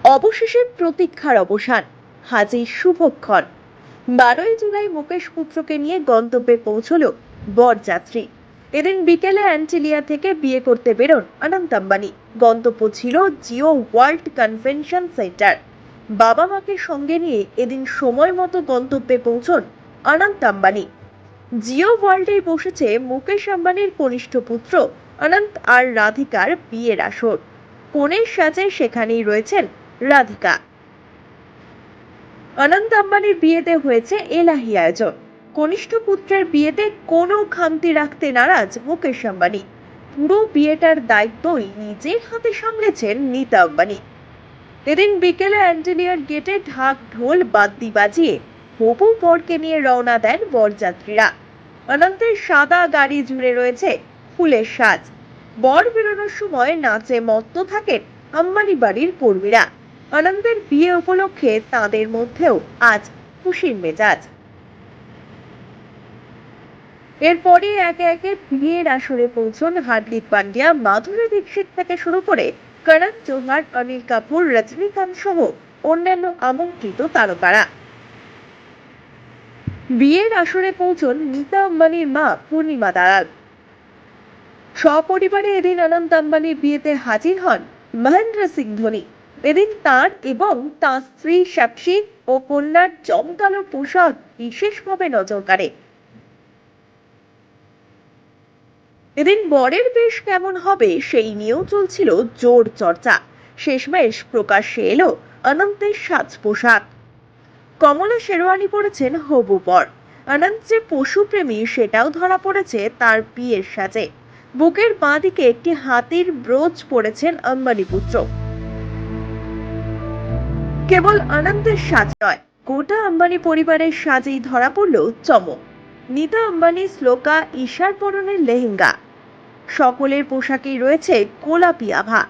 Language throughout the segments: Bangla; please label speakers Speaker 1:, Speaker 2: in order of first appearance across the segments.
Speaker 1: অবশেষে প্রতীক্ষার অবসান, হাজির শুভক্ষণ। 12ই জুলাই মুকেশ পুত্রকে নিয়ে গন্তব্যে পৌঁছলো বরযাত্রী। এদিন বিকেলে অ্যান্টিলিয়া থেকে বিয়ে করতে বেরোন অনন্ত আম্বানি। গন্তব্য ছিল জিও ওয়ার্ল্ড কনভেনশন সেন্টার। বাবা মাকে সঙ্গে নিয়ে এদিন সময় মতো গন্তব্যে পৌঁছন অনন্ত আম্বানি। জিও ওয়ার্ল্ডে বসেছে মুকেশ আম্বানির কনিষ্ঠ পুত্র অনন্ত আর রাধিকার বিয়ের আসর। কনের সাজে সেখানেই রয়েছেন রাধিকা। অনন্ত আম্বানির বিয়েতে হয়েছে এলাহি আয়োজন। কনিষ্ঠ পুত্রের বিয়েতে কোনো খামতি রাখতে নারাজ মুকেশ আম্বানি। পুরো বিয়েটার দায়িত্বই নিজের হাতে সামলেছেন নীতা আম্বানি। এদিন বিকেলে অ্যান্টেলিয়ার গেটে ঢাক ঢোল বাদ্যি বাজিয়ে হবু বরকে নিয়ে রওনা দেন বরযাত্রীরা। অনন্তের সাদা গাড়ি জুড়ে রয়েছে ফুলের সাজ। বর বেরোনোর সময় নাচে মত্ত থাকেন আম্বানি বাড়ির কর্মীরা। অনন্তের বিয়ে উপলক্ষে তাদের মধ্যেও আজ খুশির মেজাজ। এরপরে একে একে বিয়ের আসরে পৌঁছন হার্দিক পান্ডিয়া, মাধুরী দীক্ষিত থেকে শুরু করে করণ জোহর, অনিল কাপুর, রজনীকান্ত সহ অন্যান্য আমন্ত্রিত তারকারা। বিয়ের আসরে পৌঁছন নীতা আম্বানির মা পূর্ণিমা দালাল। সপরিবারে এদিন অনন্ত আম্বানির বিয়েতে হাজির হন মহেন্দ্র সিং ধোনি। এদিন তার এবং তার স্ত্রী সাক্ষী ও কন্যার জমকালো পোশাক বিশেষভাবে নজর কাড়ে। এদিন বরের বেশ কেমন হবে সেই নিয়েও চলছিল জোর চর্চা। শেষমেশ প্রকাশ্যে এলো অনন্তের সাজ পোশাক। কমলা শেরওয়ানি পরেছেন হবু বর। অনন্ত যে পশুপ্রেমী সেটাও ধরা পড়েছে তার বিয়ের সাজে। বুকের বাঁ দিকে একটি হাতির ব্রোচ পরেছেন আম্বানি পুত্র। কেবল অনন্তের সাজ নয়, গোটা আম্বানি পরিবারের সাজেই ধরা পড়ল চমক। নীতা আম্বানি, শ্লোকা, ঈশার পরনের লেহেঙ্গা, সকলের পোশাকেই রয়েছে গোলাপি আভা।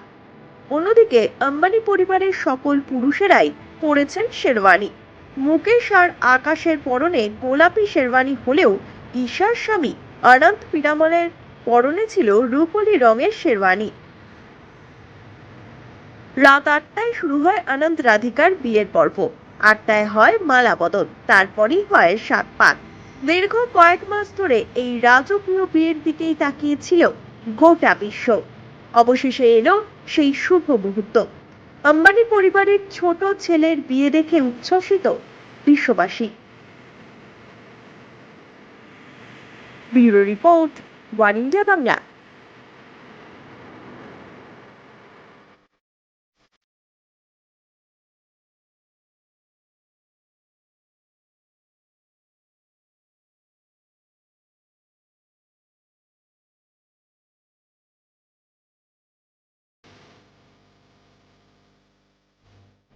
Speaker 1: অন্যদিকে আম্বানি পরিবারের সকল পুরুষেরাই পরেছেন শেরওয়ানি। মুকেশ আর আকাশের পরনে গোলাপি শেরওয়ানি হলেও ঈশার স্বামী অনন্ত পিরামলের পরনে ছিল রূপলি রঙের শেরওয়ানি। রাত 8টায় শুরু হয় অনন্ত রাধিকার বিয়ের পর্ব। 8টায় হয় মালা বদল, তারপরই হয় সাত পাক। দীর্ঘ কয়েক মাস ধরে এই রাজকীয় বিয়ের দিকেই তাকিয়েছিল গোটা বিশ্ব। অবশেষে এলো সেই শুভ মুহূর্ত। আম্বানি পরিবারের ছোট ছেলের বিয়ে দেখে উচ্ছ্বসিত বিশ্ববাসী। Bureau report, one India Bangla.